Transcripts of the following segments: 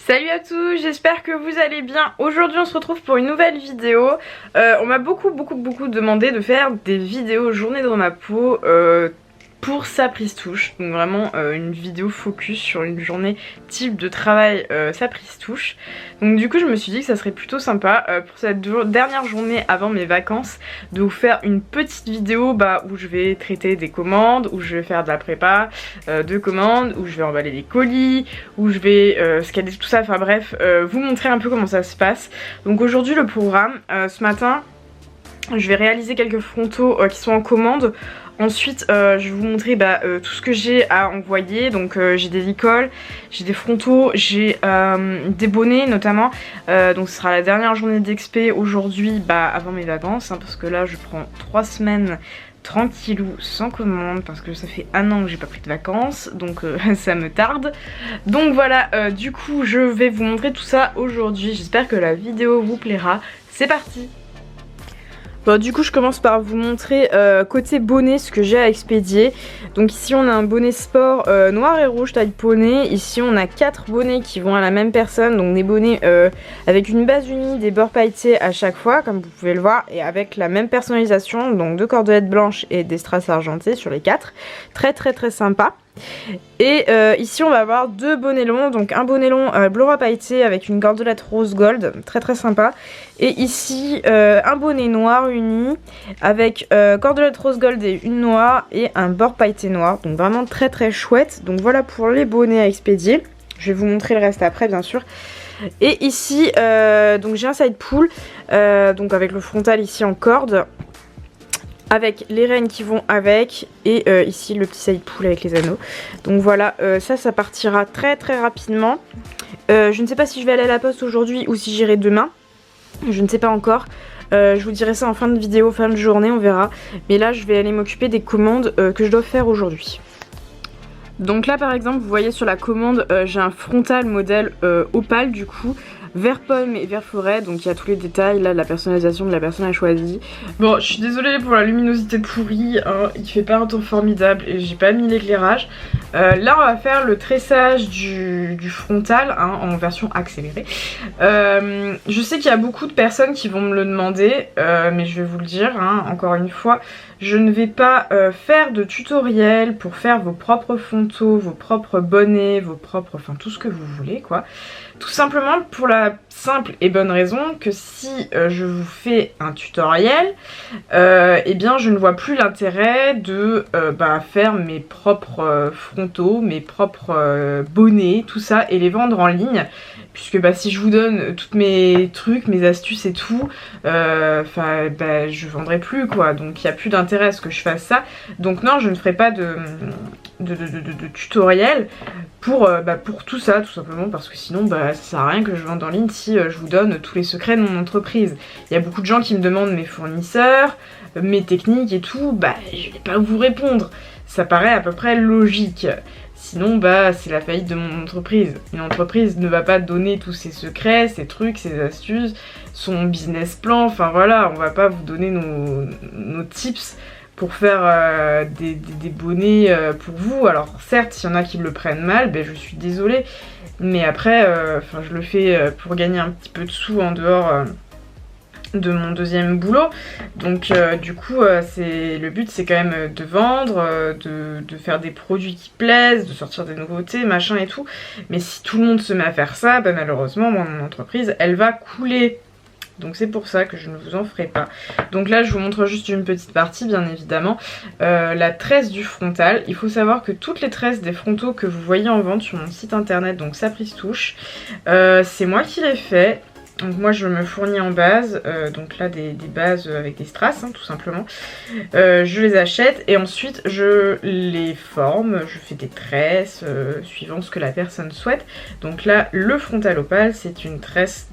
Salut à tous, j'espère que vous allez bien. Aujourd'hui on se retrouve pour une nouvelle vidéo. On m'a beaucoup demandé de faire des vidéos journée dans ma peau pour Sapristouche. Donc vraiment une vidéo focus sur une journée type de travail Sapristouche. Donc du coup je me suis dit que ça serait plutôt sympa pour cette dernière journée avant mes vacances de vous faire une petite vidéo où je vais traiter des commandes, où je vais faire de la prépa de commandes, où je vais emballer des colis, où je vais scanner tout ça, enfin bref, vous montrer un peu comment ça se passe. Donc aujourd'hui le programme, ce matin je vais réaliser quelques frontaux qui sont en commande. Ensuite je vais vous montrer tout ce que j'ai à envoyer. Donc j'ai des licoles, j'ai des frontaux, j'ai des bonnets notamment. Donc ce sera la dernière journée d'expé aujourd'hui avant mes vacances parce que là je prends 3 semaines tranquillou sans commande parce que ça fait 1 an que j'ai pas pris de vacances, donc ça me tarde. Donc voilà, du coup je vais vous montrer tout ça aujourd'hui. J'espère que la vidéo vous plaira. C'est parti. Bon, du coup je commence par vous montrer côté bonnet ce que j'ai à expédier. Donc ici on a un bonnet sport noir et rouge taille poney. Ici on a 4 bonnets qui vont à la même personne. Donc des bonnets avec une base unie, des bords pailletés à chaque fois comme vous pouvez le voir. Et avec la même personnalisation, donc 2 cordelettes blanches et des strass argentés sur les 4. Très sympa. Et ici on va avoir 2 bonnets longs, donc un bonnet long bleu roi pailleté avec une cordelette rose gold, très sympa. Et ici un bonnet noir uni avec cordelette rose gold et une noire et un bord pailleté noir, donc vraiment très chouette. Donc voilà pour les bonnets à expédier, je vais vous montrer le reste après bien sûr. Et ici donc j'ai un side pull donc avec le frontal ici en corde, avec les rennes qui vont avec, et ici le petit side pull avec les anneaux. Donc voilà, ça partira très rapidement. Je ne sais pas si je vais aller à la poste aujourd'hui ou si j'irai demain, je ne sais pas encore. Je vous dirai ça en fin de vidéo, fin de journée, on verra. Mais là je vais aller m'occuper des commandes que je dois faire aujourd'hui. Donc là par exemple vous voyez sur la commande j'ai un frontal modèle opale du coup, vert pomme et vert forêt, donc il y a tous les détails là, la personnalisation de la personne a choisi. Bon, je suis désolée pour la luminosité pourrie, hein, il fait pas un temps formidable et j'ai pas mis l'éclairage. Là on va faire le tressage du frontal en version accélérée. Je sais qu'il y a beaucoup de personnes qui vont me le demander, mais je vais vous le dire encore une fois, je ne vais pas faire de tutoriel pour faire vos propres frontaux, vos propres bonnets, vos propres, enfin tout ce que vous voulez quoi. Tout simplement pour la simple et bonne raison que si je vous fais un tutoriel, eh bien je ne vois plus l'intérêt de faire mes propres frontaux, mes propres bonnets, tout ça et les vendre en ligne. Puisque si je vous donne tous mes trucs, mes astuces et tout, je vendrai plus quoi. Donc il n'y a plus d'intérêt à ce que je fasse ça. Donc non, je ne ferai pas de tutoriel pour tout ça, tout simplement parce que sinon ça sert à rien que je vende en ligne si je vous donne tous les secrets de mon entreprise. Il y a beaucoup de gens qui me demandent mes fournisseurs, mes techniques et tout, je vais pas vous répondre. Ça paraît à peu près logique. Sinon c'est la faillite de mon entreprise. Une entreprise ne va pas donner tous ses secrets, ses trucs, ses astuces, son business plan, enfin voilà, on va pas vous donner nos tips pour faire des bonnets pour vous. Alors certes, il y en a qui le prennent mal, je suis désolée, mais après je le fais pour gagner un petit peu de sous en dehors de mon deuxième boulot. Donc du coup le but c'est quand même de vendre, de faire des produits qui plaisent, de sortir des nouveautés, machin et tout. Mais si tout le monde se met à faire ça, malheureusement mon entreprise elle va couler. Donc c'est pour ça que je ne vous en ferai pas. Donc là je vous montre juste une petite partie bien évidemment. La tresse du frontal. Il faut savoir que toutes les tresses des frontaux que vous voyez en vente sur mon site internet, donc Sapristouche, c'est moi qui les fais. Donc moi je me fournis en base, donc là des bases avec des strass tout simplement. Je les achète et ensuite je les forme, je fais des tresses suivant ce que la personne souhaite. Donc là le frontal opale c'est une tresse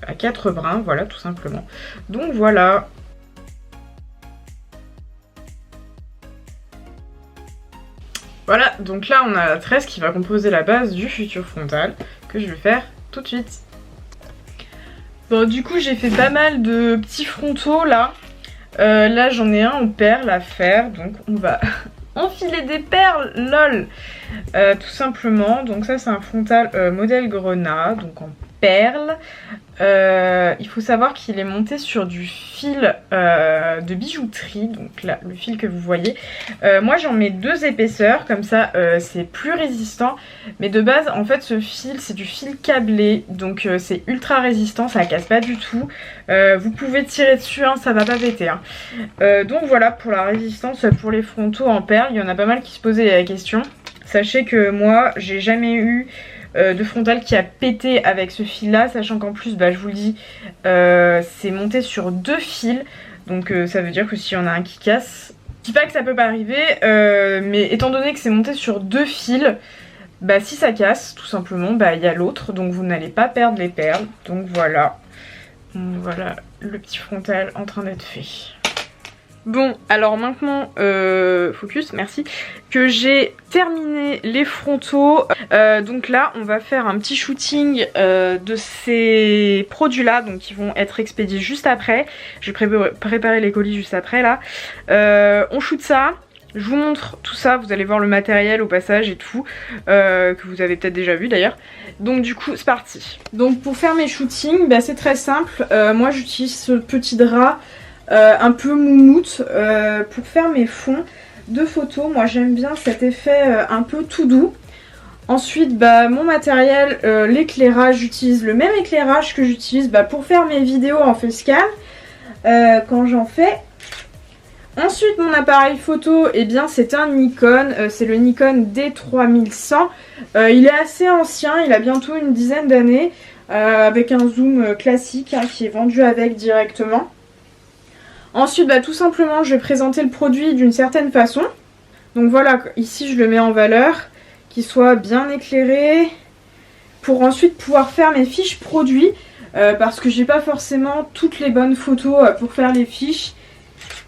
à 4 brins, voilà tout simplement. Donc voilà. Voilà, donc là on a la tresse qui va composer la base du futur frontal que je vais faire tout de suite. Bon du coup j'ai fait pas mal de petits frontaux là. Là j'en ai un en perles à faire, donc on va enfiler des perles, lol. Tout simplement, donc ça c'est un frontal modèle Grenat, donc en perles. Il faut savoir qu'il est monté sur du fil de bijouterie, donc là le fil que vous voyez. Moi j'en mets 2 épaisseurs, comme ça c'est plus résistant. Mais de base en fait ce fil c'est du fil câblé, donc c'est ultra résistant, ça casse pas du tout. Vous pouvez tirer dessus, hein, ça va pas péter. Hein. Donc voilà pour la résistance pour les frontaux en perles, il y en a pas mal qui se posaient la question. Sachez que moi j'ai jamais eu de frontal qui a pété avec ce fil là, sachant qu'en plus bah, je vous le dis c'est monté sur 2 fils, donc ça veut dire que s'il y en a un qui casse, je dis pas que ça peut pas arriver, mais étant donné que c'est monté sur 2 fils, bah si ça casse tout simplement bah il y a l'autre, donc vous n'allez pas perdre les perles. Donc voilà, voilà le petit frontal en train d'être fait. Bon, alors maintenant, focus, merci, que j'ai terminé les frontaux. Donc là, on va faire un petit shooting de ces produits-là, donc qui vont être expédiés juste après. Je vais préparer les colis juste après, là. On shoot ça. Je vous montre tout ça, vous allez voir le matériel au passage et tout, que vous avez peut-être déjà vu d'ailleurs. Donc du coup, c'est parti. Donc pour faire mes shootings, bah, c'est très simple. Moi, j'utilise ce petit drap un peu moumoute pour faire mes fonds de photos. Moi j'aime bien cet effet un peu tout doux. Ensuite bah, mon matériel, l'éclairage, j'utilise le même éclairage que j'utilise bah, pour faire mes vidéos en facecam quand j'en fais. Ensuite mon appareil photo, eh bien c'est un Nikon, c'est le Nikon D3100. Il est assez ancien, il a bientôt une dizaine d'années, avec un zoom classique hein, qui est vendu avec directement. Ensuite, bah, tout simplement, je vais présenter le produit d'une certaine façon. Donc voilà, ici je le mets en valeur, qu'il soit bien éclairé, pour ensuite pouvoir faire mes fiches produits, parce que j'ai pas forcément toutes les bonnes photos pour faire les fiches.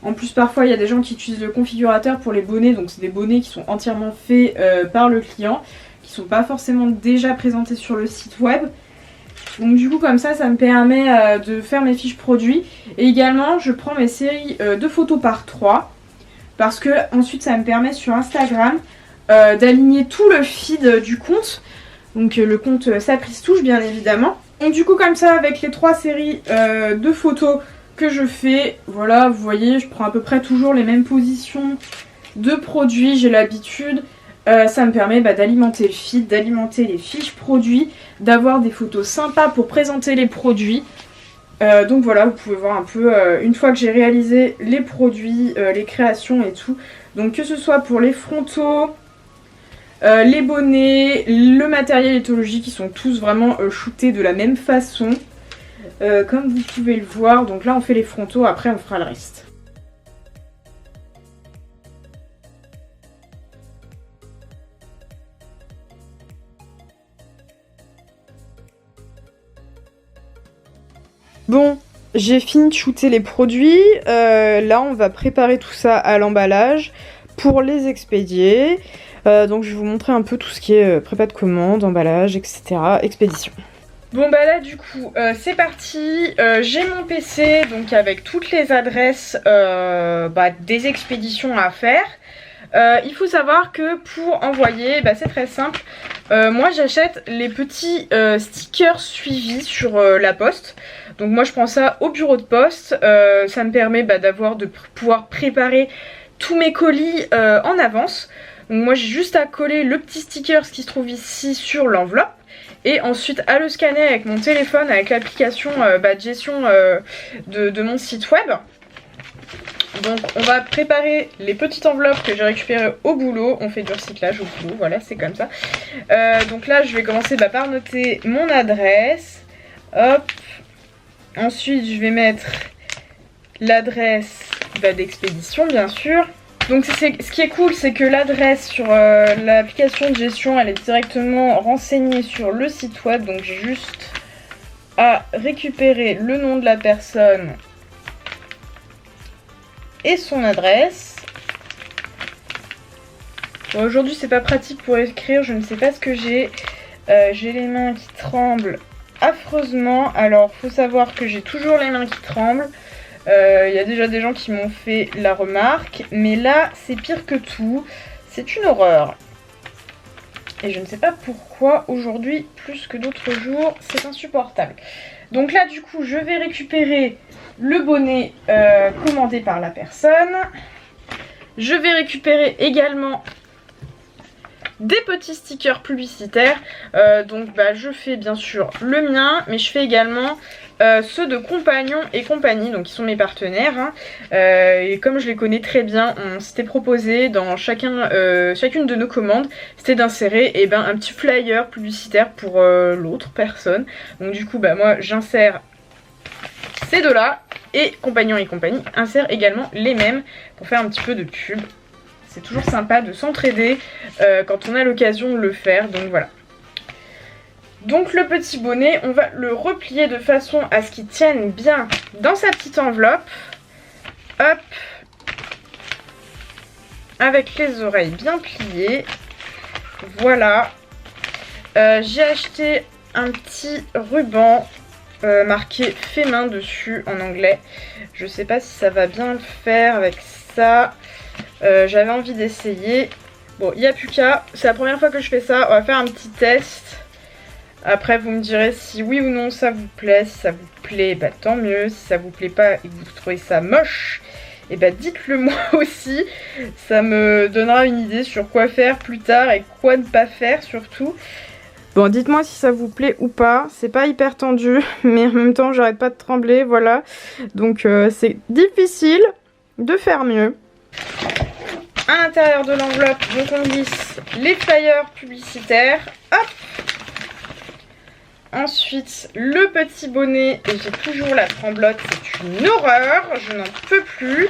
En plus, parfois, il y a des gens qui utilisent le configurateur pour les bonnets, donc c'est des bonnets qui sont entièrement faits par le client, qui sont pas forcément déjà présentés sur le site web. Donc du coup comme ça me permet de faire mes fiches produits. Et également je prends mes séries de photos par 3. Parce que ensuite ça me permet sur Instagram d'aligner tout le feed du compte. Donc le compte Saprisstouche bien évidemment. Donc du coup comme ça avec les 3 séries de photos que je fais, voilà vous voyez je prends à peu près toujours les mêmes positions de produits, j'ai l'habitude. Ça me permet bah, d'alimenter le feed, d'alimenter les fiches produits, d'avoir des photos sympas pour présenter les produits. Donc voilà, vous pouvez voir un peu une fois que j'ai réalisé les produits, les créations et tout. Donc que ce soit pour les frontaux, les bonnets, le matériel éthologique, qui sont tous vraiment shootés de la même façon. Comme vous pouvez le voir, donc là on fait les frontaux, après on fera le reste. Bon, j'ai fini de shooter les produits, là on va préparer tout ça à l'emballage pour les expédier. Donc je vais vous montrer un peu tout ce qui est prépa de commande, emballage, etc. expédition. Bon bah là du coup c'est parti, j'ai mon PC donc avec toutes les adresses des expéditions à faire. Il faut savoir que pour envoyer, c'est très simple. Moi j'achète les petits stickers suivis sur la poste. Donc moi je prends ça au bureau de poste. Ça me permet de pouvoir préparer tous mes colis en avance. Donc moi j'ai juste à coller le petit sticker qui se trouve ici sur l'enveloppe. Et ensuite à le scanner avec mon téléphone, avec l'application de gestion de mon site web. Donc on va préparer les petites enveloppes que j'ai récupérées au boulot. On fait du recyclage au boulot, voilà c'est comme ça. Donc là je vais commencer par noter mon adresse. Hop. Ensuite je vais mettre l'adresse d'expédition bien sûr. Donc ce qui est cool c'est que l'adresse sur l'application de gestion elle est directement renseignée sur le site web. Donc j'ai juste à récupérer le nom de la personne et son adresse. Bon, aujourd'hui c'est pas pratique pour écrire, je ne sais pas ce que j'ai. J'ai les mains qui tremblent affreusement. Alors faut savoir que j'ai toujours les mains qui tremblent. Il y a déjà des gens qui m'ont fait la remarque, mais là c'est pire que tout, c'est une horreur. Et je ne sais pas pourquoi aujourd'hui, plus que d'autres jours, c'est insupportable. Donc là du coup je vais récupérer le bonnet commandé par la personne. Je vais récupérer également des petits stickers publicitaires. Donc bah, je fais bien sûr le mien, mais je fais également ceux de Compagnons et compagnie, donc qui sont mes partenaires. Hein. Et comme je les connais très bien, on s'était proposé dans chacune de nos commandes, c'était d'insérer un petit flyer publicitaire pour l'autre personne. Donc du coup bah, moi j'insère ces deux-là. Et Compagnons et compagnie insère également les mêmes pour faire un petit peu de pub. C'est toujours sympa de s'entraider quand on a l'occasion de le faire, donc voilà. Donc le petit bonnet, on va le replier de façon à ce qu'il tienne bien dans sa petite enveloppe. Hop. Avec les oreilles bien pliées. Voilà. J'ai acheté un petit ruban marqué fait main dessus en anglais. Je sais pas si ça va bien le faire avec ça. J'avais envie d'essayer. Bon, il n'y a plus qu'à. C'est la première fois que je fais ça. On va faire un petit test. Après, vous me direz si oui ou non ça vous plaît. Si ça vous plaît, bah tant mieux. Si ça vous plaît pas et que vous trouvez ça moche, et bah dites-le moi aussi. Ça me donnera une idée sur quoi faire plus tard et quoi ne pas faire surtout. Bon, dites-moi si ça vous plaît ou pas. C'est pas hyper tendu, mais en même temps, j'arrête pas de trembler, voilà. Donc, c'est difficile de faire mieux. À l'intérieur de l'enveloppe, donc on glisse les flyers publicitaires. Hop. Ensuite, le petit bonnet. Et j'ai toujours la tremblote. C'est une horreur. Je n'en peux plus.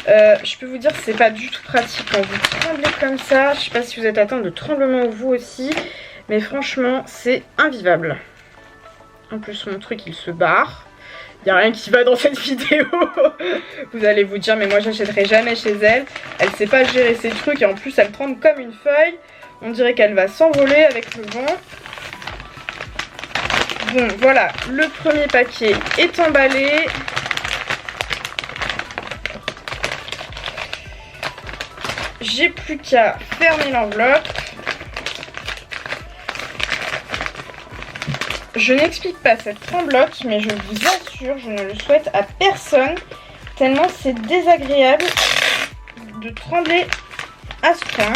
Je peux vous dire que c'est pas du tout pratique quand vous tremblez comme ça. Je sais pas si vous êtes atteint de tremblement ou vous aussi. Mais franchement, c'est invivable. En plus, mon truc, il se barre. Il n'y a rien qui va dans cette vidéo. Vous allez vous dire, mais moi, j'achèterai jamais chez elle. Elle sait pas gérer ses trucs et en plus, elle tremble comme une feuille. On dirait qu'elle va s'envoler avec le vent. Bon, voilà, le premier paquet est emballé. J'ai plus qu'à fermer l'enveloppe. Je n'explique pas cette tremblote, mais je vous assure, je ne le souhaite à personne, tellement c'est désagréable de trembler à ce point.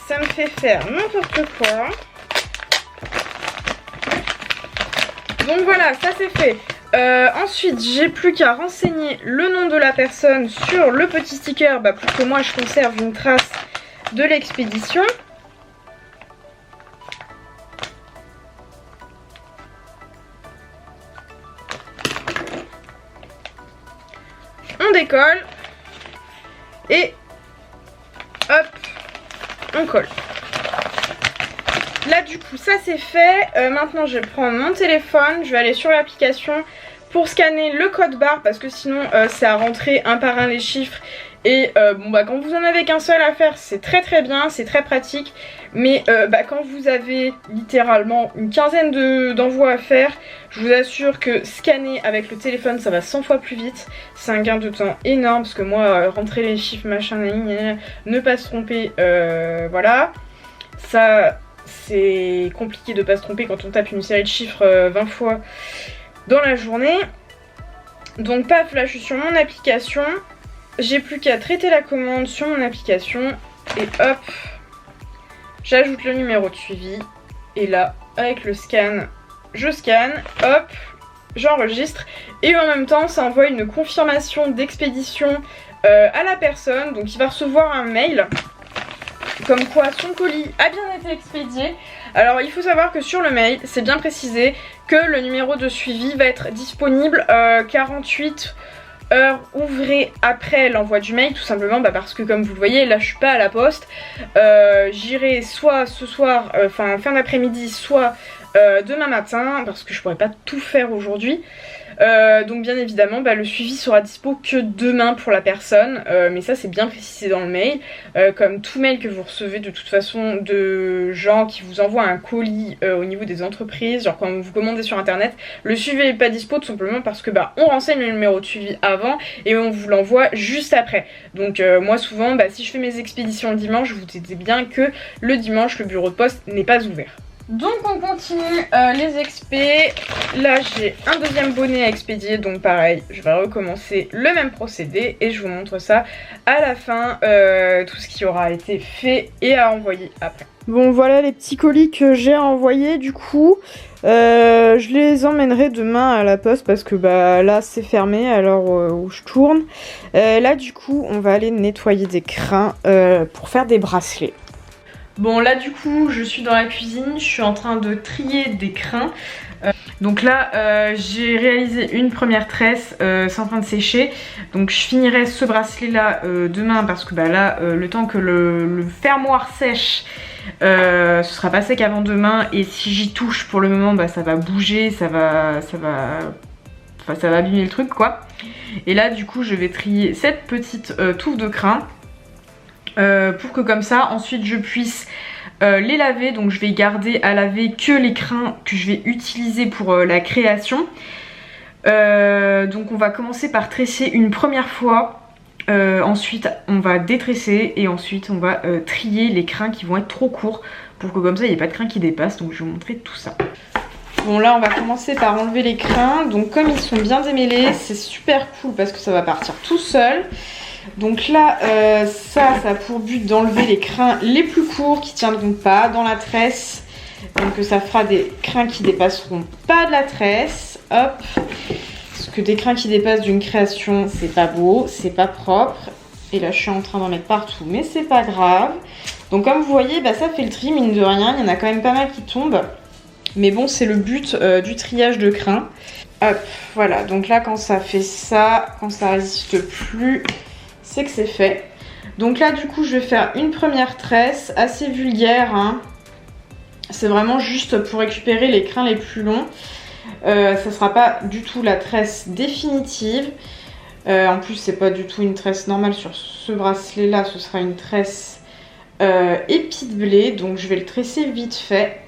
Ça me fait faire n'importe quoi. Donc voilà, ça c'est fait. Ensuite, j'ai plus qu'à renseigner le nom de la personne sur le petit sticker pour que moi je conserve une trace de l'expédition. On décolle et hop, on colle. Là du coup ça c'est fait. Maintenant je vais prendre mon téléphone, je vais aller sur l'application pour scanner le code barre parce que sinon c'est à rentrer un par un les chiffres. Et quand vous en avez qu'un seul à faire, c'est très très bien, c'est très pratique. Mais quand vous avez littéralement une quinzaine d'envois à faire, je vous assure que scanner avec le téléphone ça va 100 fois plus vite. C'est un gain de temps énorme parce que moi rentrer les chiffres machin, ne pas se tromper, voilà. Ça c'est compliqué de pas se tromper quand on tape une série de chiffres 20 fois dans la journée. Donc paf, là je suis sur mon application. J'ai plus qu'à traiter la commande sur mon application et hop, j'ajoute le numéro de suivi et là avec le scan, je scanne, hop, j'enregistre et en même temps ça envoie une confirmation d'expédition à la personne, donc il va recevoir un mail comme quoi son colis a bien été expédié. Alors il faut savoir que sur le mail c'est bien précisé que le numéro de suivi va être disponible 48 heures ouvrées après l'envoi du mail, tout simplement parce que comme vous le voyez là je suis pas à la poste. J'irai soit ce soir, fin d'après-midi, soit demain matin parce que je pourrais pas tout faire aujourd'hui. Donc bien évidemment le suivi sera dispo que demain pour la personne, mais ça c'est bien précisé dans le mail, comme tout mail que vous recevez de toute façon de gens qui vous envoient un colis au niveau des entreprises, genre quand vous commandez sur internet, le suivi n'est pas dispo tout simplement parce que on renseigne le numéro de suivi avant et on vous l'envoie juste après. Donc moi souvent si je fais mes expéditions le dimanche, vous dites bien que le dimanche le bureau de poste n'est pas ouvert. Donc on continue les expés. Là j'ai un deuxième bonnet à expédier, donc pareil je vais recommencer le même procédé et je vous montre ça à la fin, tout ce qui aura été fait et à envoyer après. Bon voilà les petits colis que j'ai à envoyer du coup. Je les emmènerai demain à la poste parce que là c'est fermé à l'heure où je tourne. Là du coup on va aller nettoyer des crins pour faire des bracelets. Bon là du coup je suis dans la cuisine, je suis en train de trier des crins. Donc là j'ai réalisé une première tresse, c'est en train de sécher. Donc je finirai ce bracelet là demain parce que là le temps que le fermoir sèche, ce sera pas sec avant demain. Et si j'y touche pour le moment ça va bouger, ça va abîmer le truc quoi. Et là du coup je vais trier cette petite touffe de crins. Pour que comme ça ensuite je puisse les laver. Donc je vais garder à laver que les crins que je vais utiliser pour la création. Donc on va commencer par tresser une première fois, ensuite on va détresser et ensuite on va trier les crins qui vont être trop courts pour que comme ça il n'y ait pas de crins qui dépassent. Donc je vais vous montrer tout ça. Bon là on va commencer par enlever les crins. Donc comme ils sont bien démêlés, c'est super cool parce que ça va partir tout seul. Donc là ça a pour but d'enlever les crins les plus courts qui tiendront pas dans la tresse. Donc ça fera des crins qui dépasseront pas de la tresse. Hop. Parce que des crins qui dépassent d'une création c'est pas beau, c'est pas propre. Et là je suis en train d'en mettre partout mais c'est pas grave. Donc comme vous voyez ça fait le tri mine de rien. Il y en a quand même pas mal qui tombent. Mais bon c'est le but du triage de crins. Hop voilà, donc là quand ça fait ça, quand ça résiste plus, c'est que c'est fait. Donc là du coup je vais faire une première tresse assez vulgaire hein. C'est vraiment juste pour récupérer les crins les plus longs. Ça sera pas du tout la tresse définitive. En plus c'est pas du tout une tresse normale sur ce bracelet là, ce sera une tresse épi de blé. Donc je vais le tresser vite fait.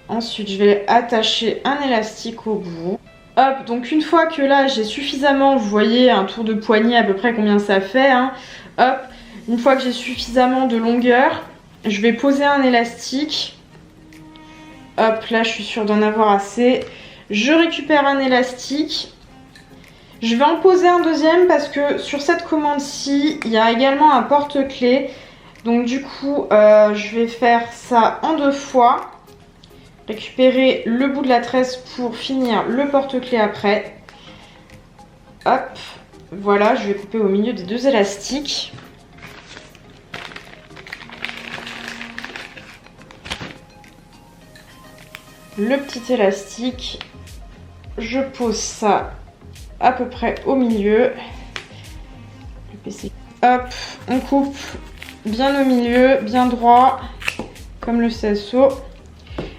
Ensuite je vais attacher un élastique au bout. Hop, donc une fois que là j'ai suffisamment, vous voyez un tour de poignet à peu près combien ça fait hein. Hop, une fois que j'ai suffisamment de longueur, je vais poser un élastique. Hop, là je suis sûre d'en avoir assez. Je récupère un élastique. Je vais en poser un deuxième parce que sur cette commande-ci, il y a également un porte-clés. Donc du coup, je vais faire ça en 2 fois. Récupérer le bout de la tresse pour finir le porte-clés après. Hop, voilà, je vais couper au milieu des 2 élastiques. Le petit élastique, je pose ça à peu près au milieu. Hop, on coupe bien au milieu, bien droit, comme le CSO.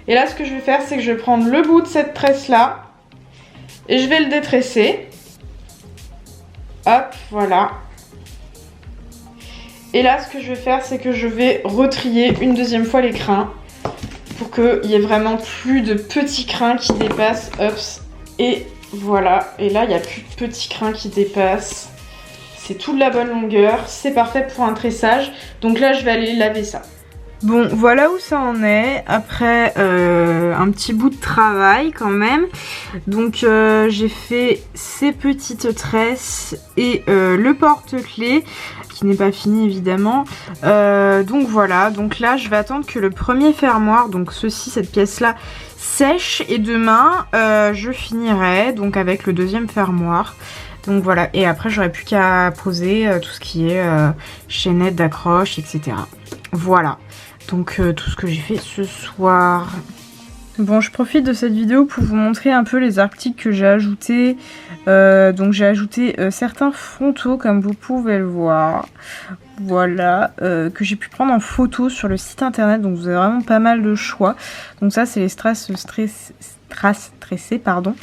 Et là ce que je vais faire c'est que je vais prendre le bout de cette tresse là et je vais le détresser. Hop, voilà. Et là ce que je vais faire c'est que je vais retrier une deuxième fois les crins pour qu'il y ait vraiment plus de petits crins qui dépassent. Hop, et voilà. Et là il n'y a plus de petits crins qui dépassent. C'est tout de la bonne longueur, c'est parfait pour un tressage. Donc là je vais aller laver ça. Bon, voilà où ça en est, après un petit bout de travail quand même. Donc j'ai fait ces petites tresses et le porte-clés, qui n'est pas fini évidemment. Donc voilà, donc là je vais attendre que le premier fermoir, donc ceci, cette pièce-là, sèche. Et demain, je finirai donc avec le deuxième fermoir. Donc voilà, et après j'aurai plus qu'à poser tout ce qui est chaînette d'accroche, etc. Voilà. Donc tout ce que j'ai fait ce soir. Bon, je profite de cette vidéo pour vous montrer un peu les articles que j'ai ajoutés. Donc j'ai ajouté certains frontaux comme vous pouvez le voir. voilà, que j'ai pu prendre en photo sur le site internet, donc vous avez vraiment pas mal de choix. Donc ça c'est les strass tressés, pardon.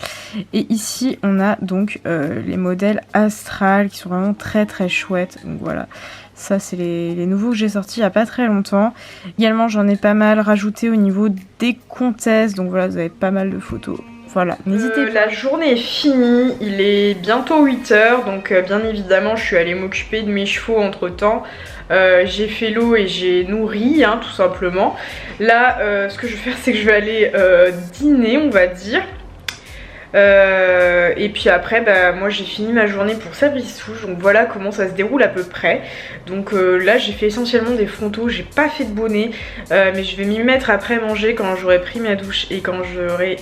Et ici on a donc les modèles Astral qui sont vraiment très très chouettes, donc voilà. Ça c'est les nouveaux que j'ai sortis il n'y a pas très longtemps. Également j'en ai pas mal rajouté au niveau des comtesses, donc voilà vous avez pas mal de photos. Voilà, n'hésitez pas. La journée est finie, il est bientôt 8 h, donc bien évidemment je suis allée m'occuper de mes chevaux entre temps. J'ai fait l'eau et j'ai nourri, hein, tout simplement. Là, ce que je vais faire, c'est que je vais aller dîner, on va dire. Et puis après bah, moi j'ai fini ma journée pour Sabristouche, donc voilà comment ça se déroule à peu près. Donc là j'ai fait essentiellement des frontaux, j'ai pas fait de bonnet, mais je vais m'y mettre après manger quand j'aurai pris ma douche et quand j'aurai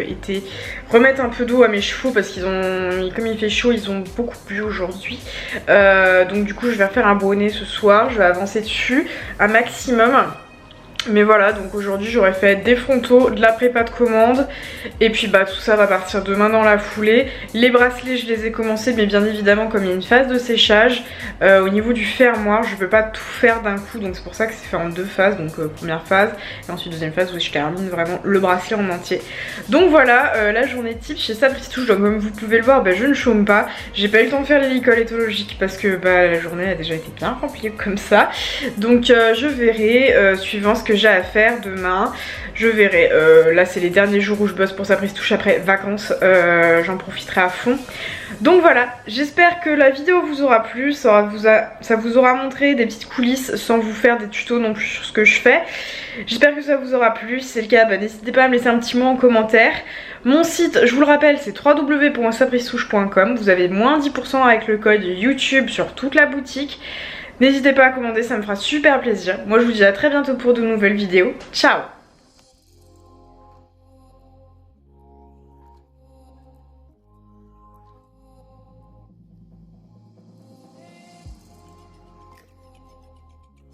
été remettre un peu d'eau à mes chevaux parce qu'ils ont, comme il fait chaud, ils ont beaucoup bu aujourd'hui. Donc du coup je vais refaire un bonnet ce soir, je vais avancer dessus un maximum. Mais voilà, donc aujourd'hui j'aurais fait des frontaux, de la prépa de commande. Et puis bah tout ça va partir demain dans la foulée. Les bracelets je les ai commencés, mais bien évidemment comme il y a une phase de séchage, au niveau du fermoir je peux pas tout faire d'un coup. Donc c'est pour ça que c'est fait en deux phases. Donc première phase et ensuite deuxième phase où je termine vraiment le bracelet en entier. Donc voilà, la journée type chez Sabristouche. Donc comme vous pouvez le voir, bah, je ne chôme pas. J'ai pas eu le temps de faire l'hélicole éthologique parce que bah, la journée a déjà été bien remplie comme ça. Donc je verrai suivant ce que j'ai à faire demain, je verrai. Là c'est les derniers jours où je bosse pour Sabristouche, après vacances j'en profiterai à fond. Donc voilà, j'espère que la vidéo vous aura plu, ça vous aura montré des petites coulisses sans vous faire des tutos non plus sur ce que je fais. J'espère que ça vous aura plu, si c'est le cas bah, n'hésitez pas à me laisser un petit mot en commentaire. Mon site, je vous le rappelle, c'est www.sabristouche.com, vous avez moins 10% avec le code YouTube sur toute la boutique. N'hésitez pas à commander, ça me fera super plaisir. Moi je vous dis à très bientôt pour de nouvelles vidéos. Ciao!